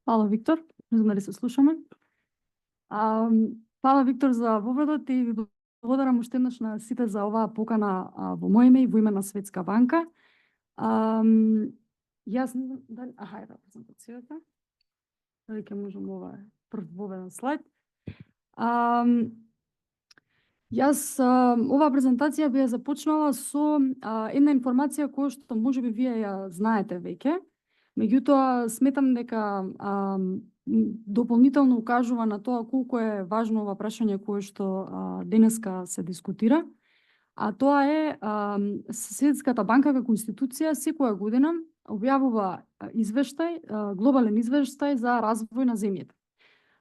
Фала, Виктор. Не знам дали се слушаме. Фала, Виктор, за воведот и ви благодарам уште еднаш на сите за оваа покана во моје име и во име на Светска банка. Јас не знам дали... Ева презентацијата. Дали ќе можам ова прв воведен слайд. Јас оваа презентација би ја започнала со една информација која што можеби вие ја знаете веќе. Меѓутоа, сметам дека дополнително укажува на тоа колку е важно ова прашање кое што денеска се дискутира, а тоа е Светската банка како институција секоја година објавува извештај, глобален извештај за развој на земјите.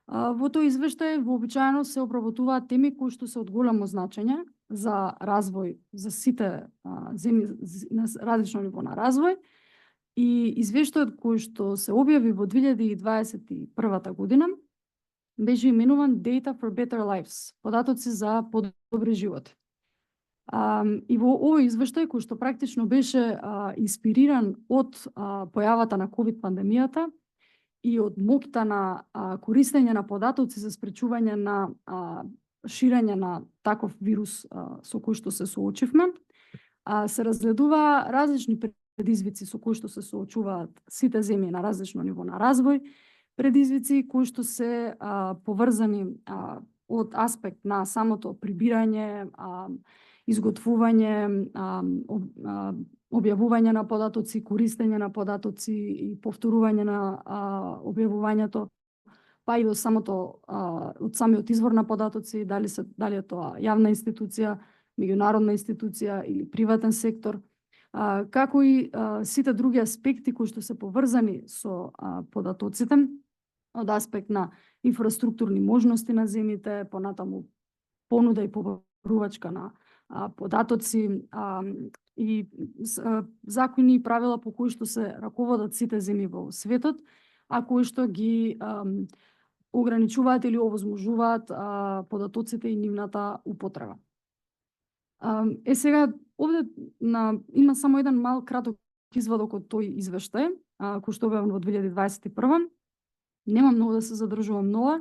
Во тој извештај вообичаено се обработуваат теми кои што се од големо значење за развој за сите земји на различно ниво на развој. И извештајот кој што се објави во 2021 година беше именуван Data for Better Lives, податоци за подобри животи. И во овој извештај кој што практично беше инспириран од појавата на COVID пандемијата и од моќта на користење на податоци за спречување на ширење на таков вирус со кој што се соочивме, се разгледува различни предизвици со кои што се соочуваат сите земји на различно ниво на развој, предизвици кои што се поврзани од аспект на самото прибирање, изготвување, објавување на податоци, користење на податоци и повторување на објавувањето, па и од самиот извор на податоци, дали е тоа јавна институција, меѓународна институција или приватен сектор, како и сите други аспекти кои што се поврзани со податоците, од аспект на инфраструктурни можности на земјите, понатаму понуда и побарувачка на податоци и закони и правила по кои што се раководат сите земји во светот, а кои што ги ограничуваат или овозможуваат податоците и нивната употреба. Сега, овде има само еден мал краток извадок од тој извештај, кој што објавен во 2021. Нема многу да се задржувам нова,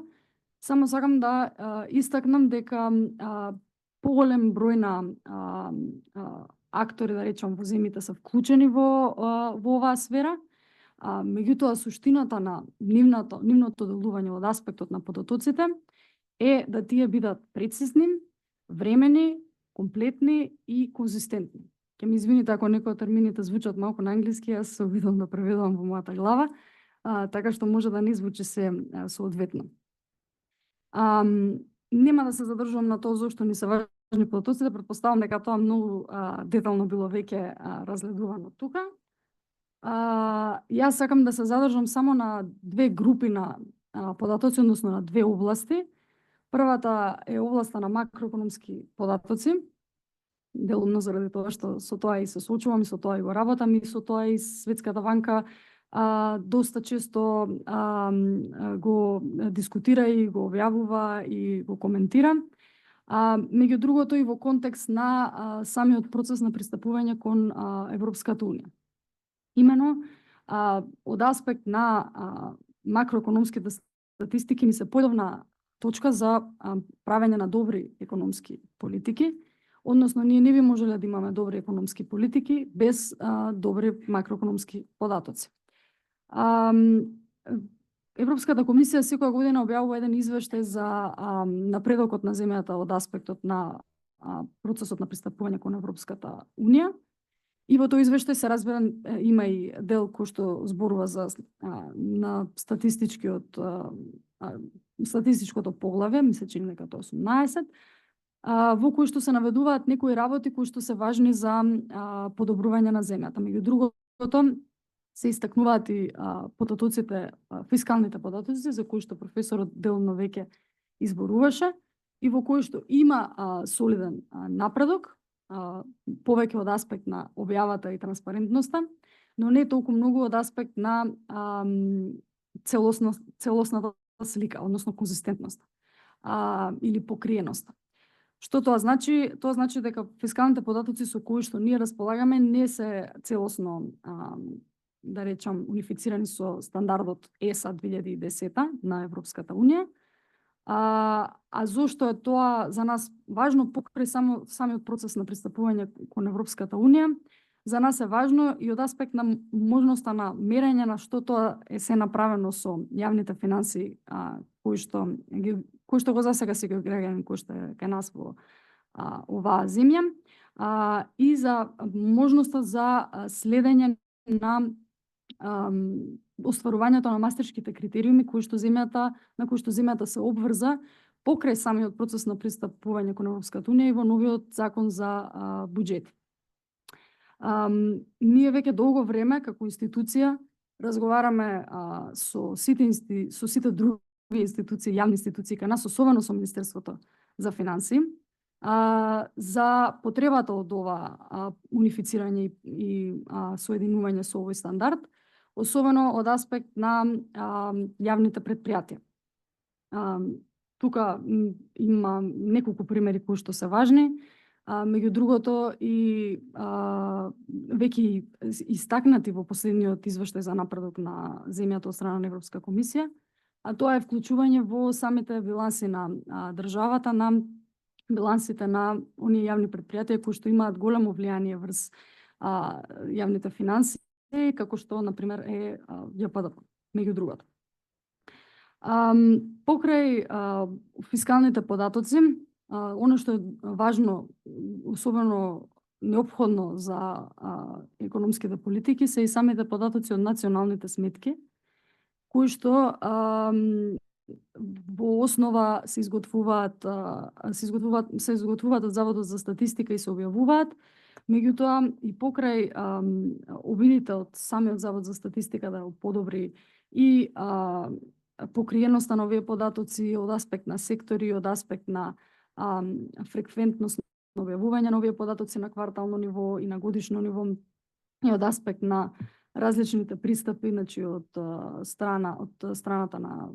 само сакам да истакнам дека поголем број на актори, да речам, во земјите се вклучени во оваа сфера, меѓутоа суштината на нивното делување од аспектот на податоците е да тие бидат прецизни, времени, комплетни и конзистентни. Ќе ми извините ако некои од термините звучат малку на англиски, јас се обидам да преведувам во мојата глава, така што може да не звучи се соодветно. Нема да се задржувам на тоа зошто ни се важни податоците, претпоставам дека тоа многу детално било веќе разгледувано тука. Јас сакам да се задржам само на две групи на податоци, односно на две области. Првата е областа на макроекономски податоци, делумно заради тоа што со тоа и се соочувам, и со тоа и го работам, и со тоа и Светската банка доста често го дискутира и го објавува и го коментира. Меѓу другото и во контекст на самиот процес на пристапување кон Европската унија. Имено, од аспект на макроекономските статистики ни се појдовна точка за правење на добри економски политики, односно ние не би можеле да имаме добри економски политики без добри макроекономски податоци. Европската комисија секоја година објавува еден извештај за напредокот на земјата од аспектот на процесот на пристапување кон Европската унија. И во тој извештај се разбира има и дел кој што зборува за на статистичкото поглавје, ми се чини дека тоа 18, во кој што се наведуваат некои работи кои што се важни за подобрување на земјата. Меѓу другото се истакнуваат и податоците, фискалните податоци за кои што професорот делно веќе изборуваше и во кои што има солиден напредок, повеќе од аспект на објавата и транспарентноста, но не толку многу од аспект на целосната слика, односно конзистентноста или покриеноста. Што тоа значи? Тоа значи дека фискалните податоци со кои што ние располагаме не се целосно да речам, унифицирани со стандардот ЕСА 2010 на Европската Унија. А зошто е тоа за нас важно покрај самиот процес на пристапување кон Европската Унија? За нас е важно и од аспект на можноста на мерење на што тоа е се направено со јавните финанси, кои што го засега си граѓанин кој што е кај нас во оваа земја, и за можноста за следење на остварувањето на мастерските критериуми на кои што земјата се обврза покрај самиот процес на пристапување кон Европската Унија и во новиот закон за буџет. Ние веќе долго време како институција разговараме со сите други институции, јавни институции кај нас, особено со Министерството за финансии, за потребата од ова унифицирање и соединување со овој стандард, особено од аспект на јавните предпријатија. Тука има неколку примери кои што се важни, меѓу другото и веќе истакнати во последниот извештај за напредок на земјата од страна на Европска комисија, а тоа е вклучување во самите биланси на државата, на билансите на оние јавни предпријатија кои што имаат големо влијание врз јавните финанси, како што, например, е ЈПД, меѓу другото. Покрај фискалните податоци, оно што е важно, особено неопходно за економските политики, се и самите податоци од националните сметки, кои што во основа се изготвуваат од Заводот за статистика и се објавуваат. Меѓутоа и покрај обидите од самиот Завод за статистика да подобри и покриеноста на овие податоци од аспект на сектори, од аспект на фреквентност на објавување на овие податоци на квартално ниво и на годишно ниво, и од аспект на различните пристапи, значи од страната на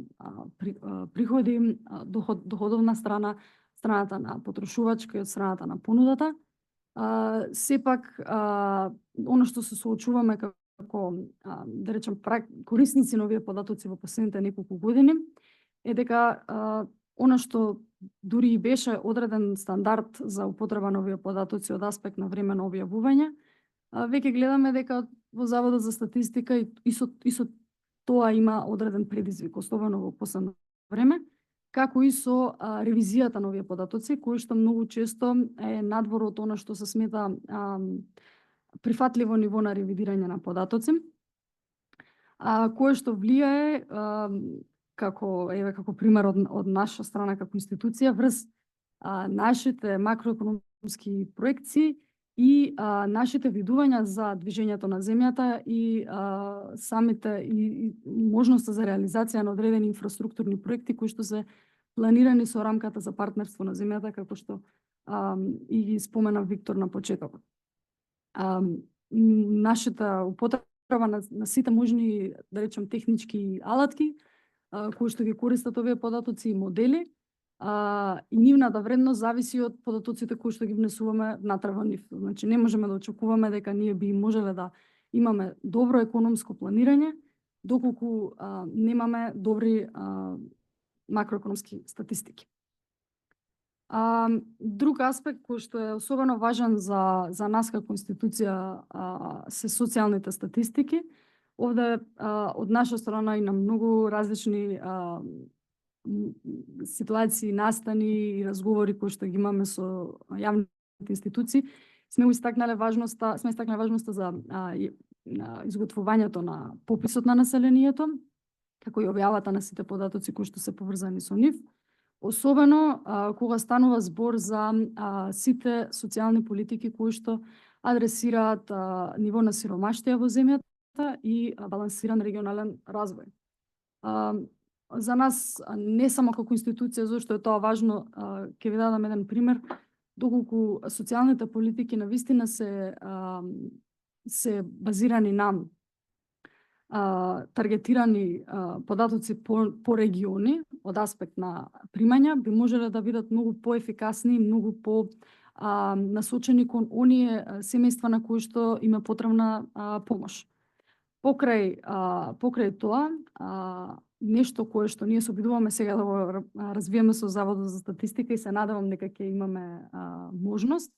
приходи, доходовна страна, страната на потрошувачка и од страната на понудата. Сепак, оно што се соочуваме како, да речем, корисници на овие податоци во последните неколку години, е дека оно што дури и беше одреден стандард за употреба на овие податоци од аспект на време на објавување, веќе гледаме дека во Заводот за статистика и со тоа има одреден предизвик, особено во последно време, како и со ревизијата на овие податоци, кои што многу често е надвор од она што се смета прифатливо ниво на ревидирање на податоци, кое што влијае како пример од наша страна како институција врз нашите макроекономски проекции и нашите видувања за движењето на земјата и самите и можноста за реализација на одредени инфраструктурни проекти кои што се планирани со рамката за партнерство на земјата, како што и ги спомена Виктор на почетокот. Нашата употреба на сите можни, да речем, технички алатки кои што ги користат овие податоци и модели, и нивната вредност зависи од податоците кои што ги внесуваме внатре во нив. Значи не можеме да очекуваме дека ние би можеле да имаме добро економско планирање доколку немаме добри макроекономски статистики. Друг аспект кој што е особено важен за нас како институција се социјалните статистики. Овде од наша страна и на многу различни ситуации, настани и разговори кои што ги имаме со јавните институции, сме истакнале важноста за изготвувањето на пописот на населението, како и објавата на сите податоци кои што се поврзани со нив, особено кога станува збор за сите социјални политики кои што адресираат ниво на сиромаштија во земјата и балансиран регионален развој. За нас, не само како институција, зашто е тоа важно, ќе ви дадам еден пример, доколку социјалните политики навистина се базирани на таргетирани податоци по региони од аспект на примања, би можеле да бидат многу поефикасни и многу по насочени кон оние семејства на кои што им е потребна помош. Покрај тоа, нешто кое што ние се обидуваме сега да го развиеме со Заводот за статистика и се надевам дека ќе имаме можност,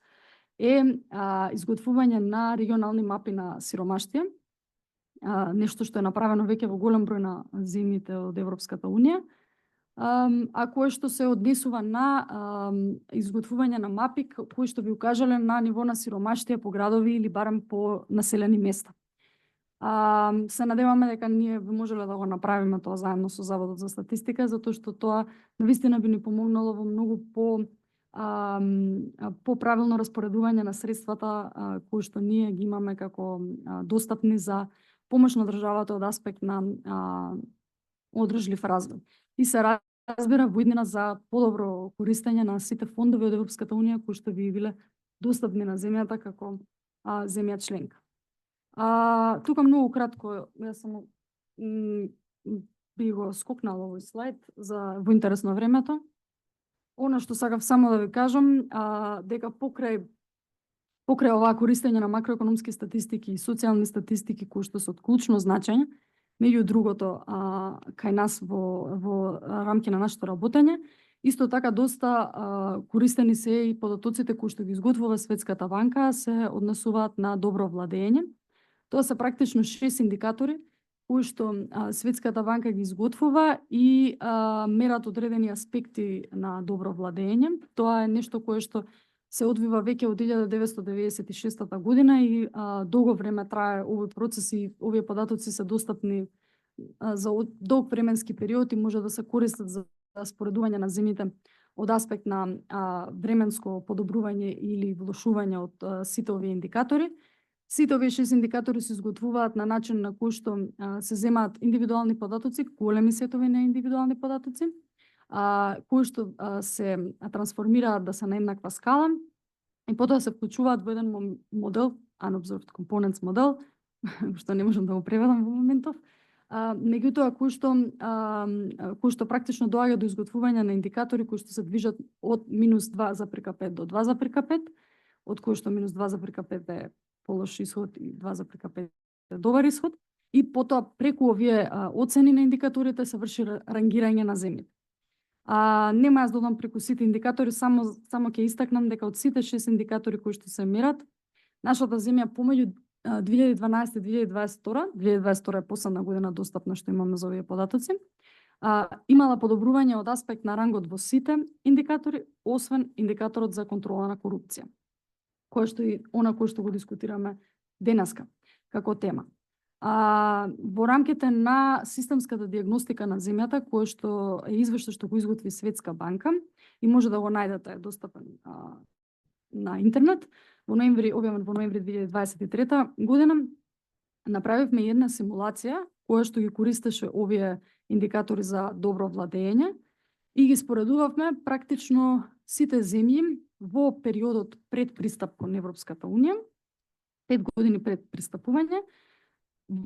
е изготвување на регионални мапи на сиромаштија, нешто што е направено веќе во голем број на земјите од Европската унија, а кое што се однесува на изготвување на мапи кои што би укажале на ниво на сиромаштија по градови или барем по населени места. Се надеваме дека ние би можеле да го направиме тоа заедно со Заводот за статистика, затоа што тоа навистина би ни помогнало во многу по-правилно распоредување на средствата кои што ние ги имаме како достапни за помош на државата од аспект на одржлив развој. И се разбира во иднина за подобро користење на сите фондови од Европската унија кои што би биле достапни на земјата како земја членка. Тука многу кратко, јас само би го скокнала овој слайд во интерес на времето. Она што сакав само да ви кажам, дека покрај оваа користење на макроекономски статистики и социјални статистики кои што се од клучно значење, меѓу другото кај нас во рамки на нашето работење, исто така доста користени се и податоците кои што ги изготвува Светската банка се однесуваат на добро владење. Тоа се практично 6 индикатори кои што Светската банка ги изготвува и мерат одредени аспекти на добро владење. Тоа е нешто кое што се одвива веќе од 1996 година и долго време трае овој процес и овие податоци се достапни за долг временски период и може да се користат за споредување на земјите од аспект на временско подобрување или влошување од сите овие индикатори. Сите овие 6 индикатори се изготвуваат на начин на кој што се земаат индивидуални податоци, големи сетови на индивидуални податоци, кои што се трансформираат да се на еднаква скала и потоа се вклучуваат во еден модел, unobserved components модел, што не можам да го преведам во моментов, меѓутоа кој што практично доаѓа до изготвување на индикатори кои што се движат од -2,5 до 2,5, од кој што -2,5 е полош исход и 2,5 е добар исход, и потоа преку овие оцени на индикаторите се врши рангирање на земјите. Нема јас додам преку сите индикатори, само ќе истакнам дека од сите 6 индикатори кои што се мерат, нашата земја помеѓу 2012-2022 е последна година достапна што имаме за овие податоци, имала подобрување од аспект на рангот во сите индикатори, освен индикаторот за контрола на корупција, кој што и кој што го дискутираме денеска како тема. Во рамките на системската диагностика на земјата, кој што е извештај што го изготви Светска банка и може да го најдете, е достапен на интернет, објавен во ноември 2023 година, направивме една симулација која што ги користеше овие индикатори за добро владење и ги споредувавме практично сите земји во периодот пред пристап кон Европската унија, 5 години пред пристапување,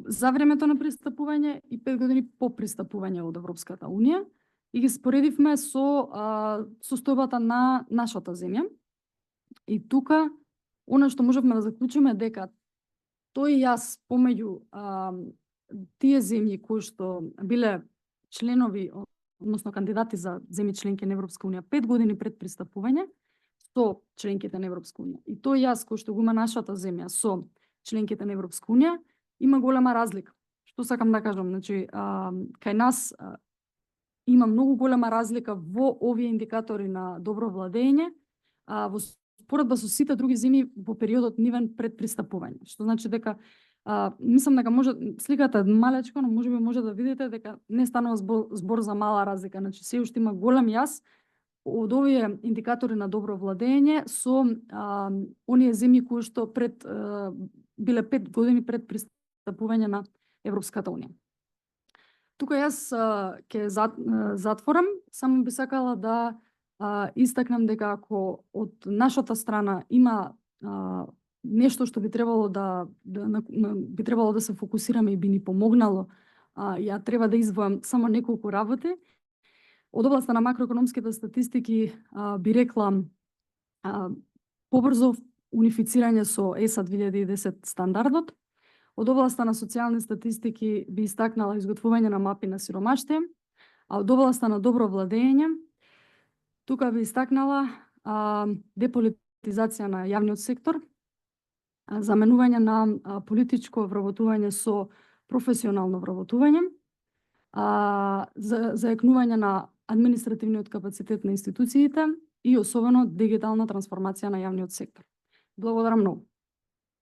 за времето на пристапување и 5 години по пристапување од Европската унија и ги споредивме со состојбата на нашата земја. И тука, она што можевме да заклучиме дека тој јас помеѓу тие земји кои што биле членови, односно кандидати за земји членки на Европска унија 5 години пред пристапување со членките на Европска унија и тој јас кој што го има нашата земја со членките на Европска унија, има голема разлика. Што сакам да кажам, значи кај нас има многу голема разлика во овие индикатори на добро владење во споредба со сите други земји во периодот нивен пред пристапување. Што значи дека мислам дека може сликата е малечка, но можеби може да видите дека не станува збор за мала разлика. Значи се уште има голем јас од овие индикатори на добро владење со оние земји кои што биле 5 години пред пристапување на Европската унија. Тука јас ќе затворам, само би сакала да истакнам дека ако од нашата страна има нешто што би требало да се фокусираме и би ни помогнало, ја треба да издвојам само неколку работи. Од областа на макроекономските статистики би рекла побрзо унифицирање со ЕСА 2010 стандардот, Од областа на социјални статистики би истакнала изготвување на мапи на сиромаштие, а од областа на добро владење, тука би истакнала деполитизација на јавниот сектор, заменување на политичко вработување со професионално вработување, зајакнување на административниот капацитет на институциите и особено дигитална трансформација на јавниот сектор. Благодарам многу.